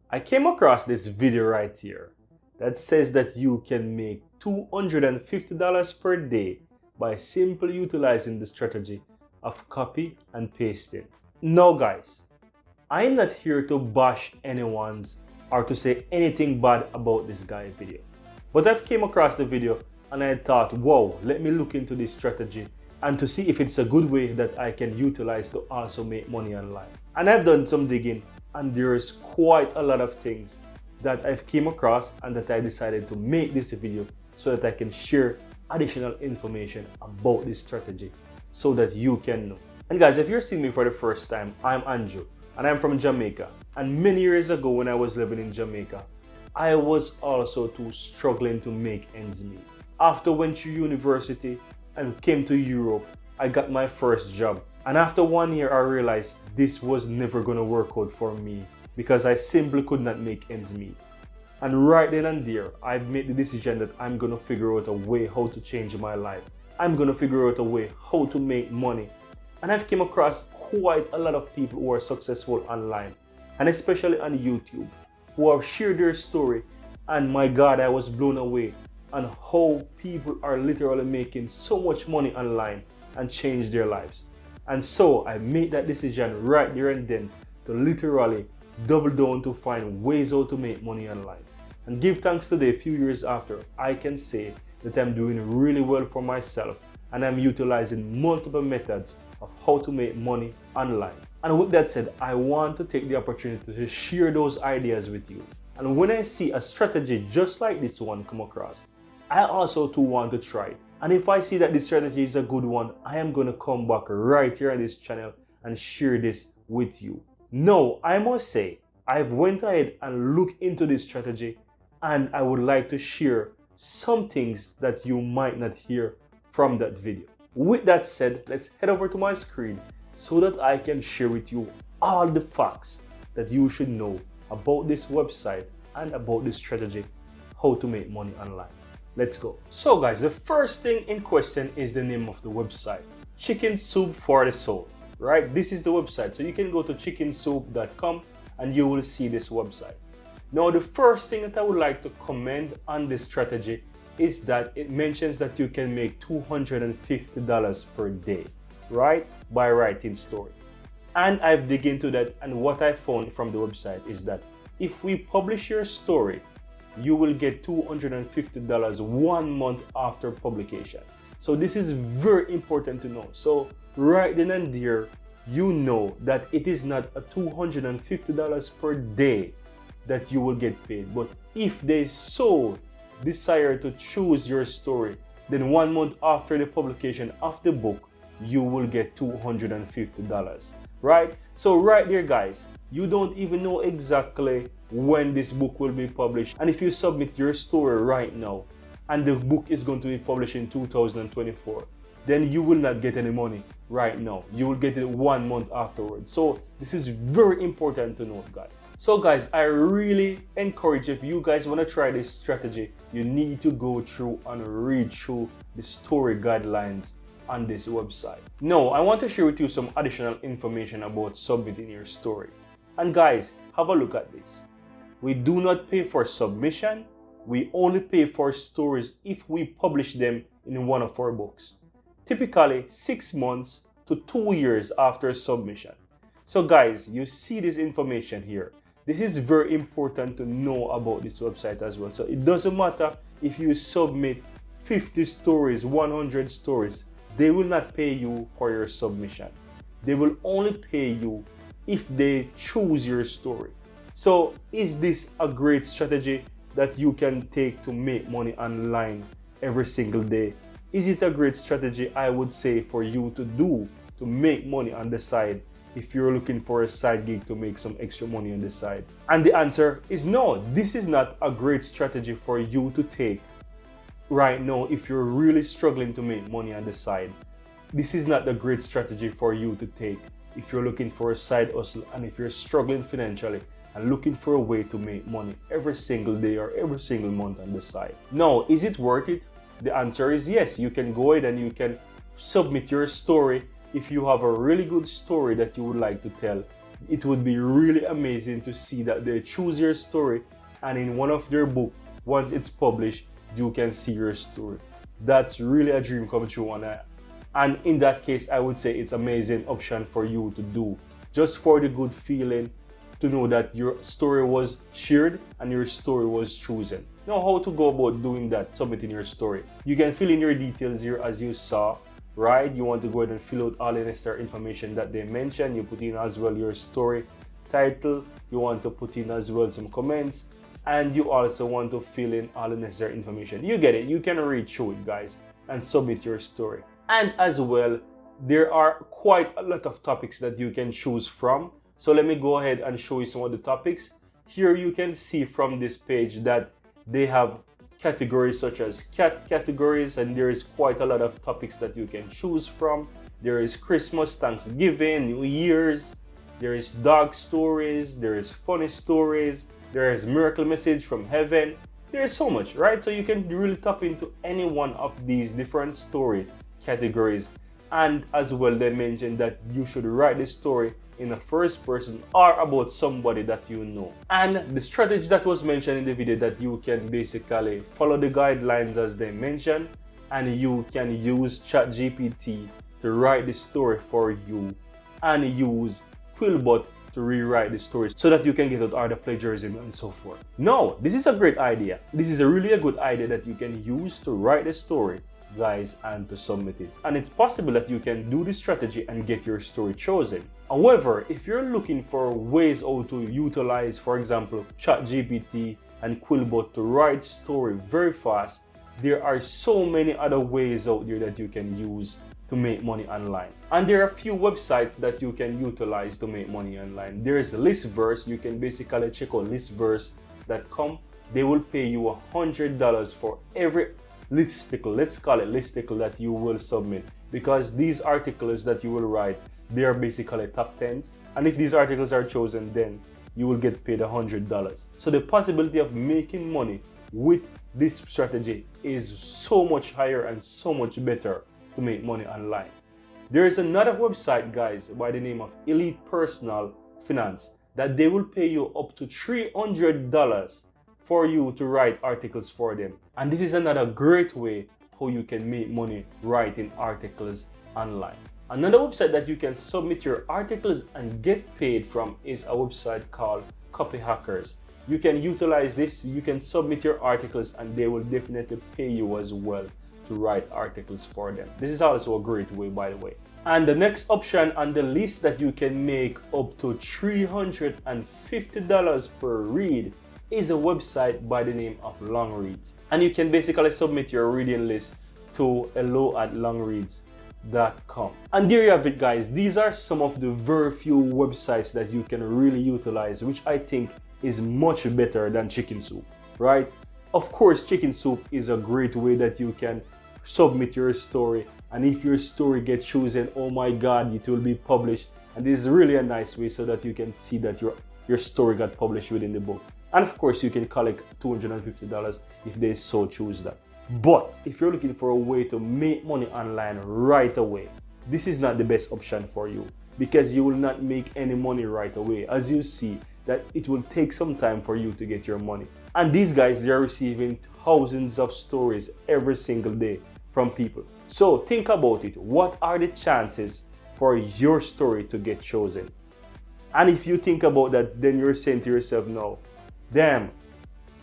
I came across this video right here that says that you can make $250 per day by simply utilizing the strategy of copy and pasting. Now guys, I am not here to bash anyone's or to say anything bad about this guy video. But I've came across the video and I thought, whoa, let me look into this strategy and to see if it's a good way that I can utilize to also make money online. And I've done some digging and there's quite a lot of things that I've came across and that I decided to make this video so that I can share additional information about this strategy so that you can know. And guys, if you're seeing me for the first time, I'm Andrew and I'm from Jamaica. And many years ago when I was living in Jamaica, I was also too struggling to make ends meet. After went to university and came to Europe, I got my first job. And after 1 year, I realized this was never gonna work out for me because I simply could not make ends meet. And right then and there, I made the decision that I'm gonna figure out a way how to change my life. I'm gonna figure out a way how to make money. And I've come across quite a lot of people who are successful online, and especially on YouTube, who have shared their story. And my God, I was blown away on how people are literally making so much money online and change their lives. And so I made that decision right there and then to literally double down to find ways how to make money online. And give thanks today, a few years after, I can say that I'm doing really well for myself and I'm utilizing multiple methods of how to make money online. And with that said, I want to take the opportunity to share those ideas with you. And when I see a strategy just like this one come across, I also too want to try it. And if I see that this strategy is a good one, I am going to come back right here on this channel and share this with you. Now, I must say, I've went ahead and looked into this strategy and I would like to share some things that you might not hear from that video. With that said, let's head over to my screen so that I can share with you all the facts that you should know about this website and about this strategy, how to make money online. Let's go. So guys, the first thing in question is the name of the website, Chicken Soup for the Soul, right? This is the website. So you can go to chickensoup.com and you will see this website. Now, the first thing that I would like to commend on this strategy is that it mentions that you can make $250 per day, right? By writing story. And I've dig into that, and what I found from the website is that if we publish your story, you will get $250 1 month after publication. So this is very important to know. So right then and there, you know that it is not a $250 per day that you will get paid. But if they so desire to choose your story, then 1 month after the publication of the book, you will get $250, right? So right there, guys, you don't even know exactly when this book will be published. And if you submit your story right now and the book is going to be published in 2024, then you will not get any money right now. You will get it 1 month afterwards. So this is very important to note, guys. So guys, I really encourage, if you guys want to try this strategy, you need to go through and read through the story guidelines on this website. Now, I want to share with you some additional information about submitting your story. And guys, have a look at this. We do not pay for submission. We only pay for stories if we publish them in one of our books. Typically 6 months to 2 years after submission. So guys, you see this information here. This is very important to know about this website as well. So it doesn't matter if you submit 50 stories, 100 stories, they will not pay you for your submission. They will only pay you if they choose your story. So is this a great strategy that you can take to make money online every single day? Is it a great strategy, I would say, for you to do to make money on the side if you're looking for a side gig to make some extra money on the side? And the answer is no. This is not a great strategy for you to take right now if you're really struggling to make money on the side. This is not a great strategy for you to take if you're looking for a side hustle and if you're struggling financially and looking for a way to make money every single day or every single month on the side. Now, is it worth it? The answer is yes. You can go ahead and you can submit your story if you have a really good story that you would like to tell it would be really amazing to see that they choose your story, and in one of their books, once it's published, you can see your story. That's really a dream come true, and in that case, I would say it's an amazing option for you to do, just for the good feeling to know that your story was shared and your story was chosen. Now, how to go about doing that, submitting your story. You can fill in your details here as you saw, right? You want to go ahead and fill out all the necessary information that they mentioned. You put in as well your story title. You want to put in as well some comments, and you also want to fill in all the necessary information. You get it. You can read through it, guys, and submit your story. And as well, there are quite a lot of topics that you can choose from. So let me go ahead and show you some of the topics. Here you can see from this page that they have categories such as cat categories, and there is quite a lot of topics that you can choose from. There is Christmas, Thanksgiving, New Year's, there is dog stories, there is funny stories, there is miracle message from heaven. There is so much, right? So you can really tap into any one of these different story categories. And as well, they mentioned that you should write the story in the first person or about somebody that you know. And the strategy that was mentioned in the video, that you can basically follow the guidelines as they mentioned, and you can use ChatGPT to write the story for you, and use Quillbot to rewrite the story so that you can get out all the plagiarism and so forth. No, this is a great idea. This is really a good idea that you can use to write the story, guys, and to submit it. And it's possible that you can do this strategy and get your story chosen. However, if you're looking for ways how to utilize, for example, ChatGPT and Quillbot to write story very fast, there are so many other ways out there that you can use to make money online. And there are a few websites that you can utilize to make money online. There's Listverse. You can basically check out listverse.com. They will pay you $100 for every listicle, let's call it listicle, that you will submit, because these articles that you will write, they are basically top 10s, and if these articles are chosen, then you will get paid $100. So the possibility of making money with this strategy is so much higher and so much better to make money online. There is another website, guys, by the name of Elite Personal Finance, that they will pay you up to $300 for you to write articles for them. And this is another great way how you can make money writing articles online. Another website that you can submit your articles and get paid from is a website called Copy Hackers. You can utilize this, you can submit your articles, and they will definitely pay you as well to write articles for them. This is also a great way, by the way. And the next option on the list that you can make up to $350 per read is a website by the name of Longreads. And you can basically submit your reading list to hello@longreads.com. And there you have it, guys. These are some of the very few websites that you can really utilize, which I think is much better than Chicken Soup, right? Of course, Chicken Soup is a great way that you can submit your story, and if your story gets chosen, oh my god, it will be published. And this is really a nice way so that you can see that your story got published within the book. And of course, you can collect $250 if they so choose that. But if you're looking for a way to make money online right away, this is not the best option for you, because you will not make any money right away. As you see, that it will take some time for you to get your money. And these guys, they're receiving thousands of stories every single day from people. So think about it. What are the chances for your story to get chosen? And if you think about that, then you're saying to yourself, no, damn,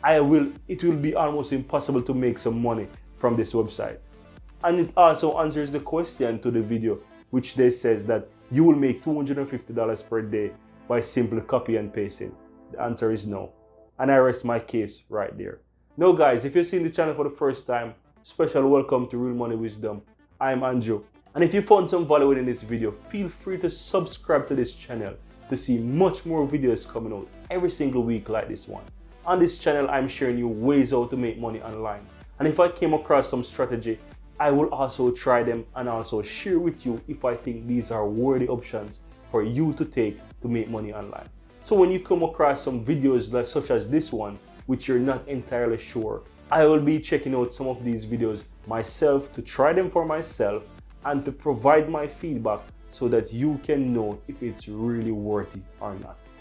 it will be almost impossible to make some money from this website. And it also answers the question to the video, which they says that you will make $250 per day by simply copy and pasting. The answer is no. And I rest my case right there. Now guys, if you're seeing the channel for the first time, special welcome to Real Money Wisdom. I'm Andrew. And if you found some value in this video, feel free to subscribe to this channel to see much more videos coming out every single week like this one. On this channel, I'm sharing you ways how to make money online. And if I came across some strategy, I will also try them and also share with you if I think these are worthy options for you to take to make money online. So when you come across some videos such as this one, which you're not entirely sure, I will be checking out some of these videos myself to try them for myself and to provide my feedback so that you can know if it's really worth it or not.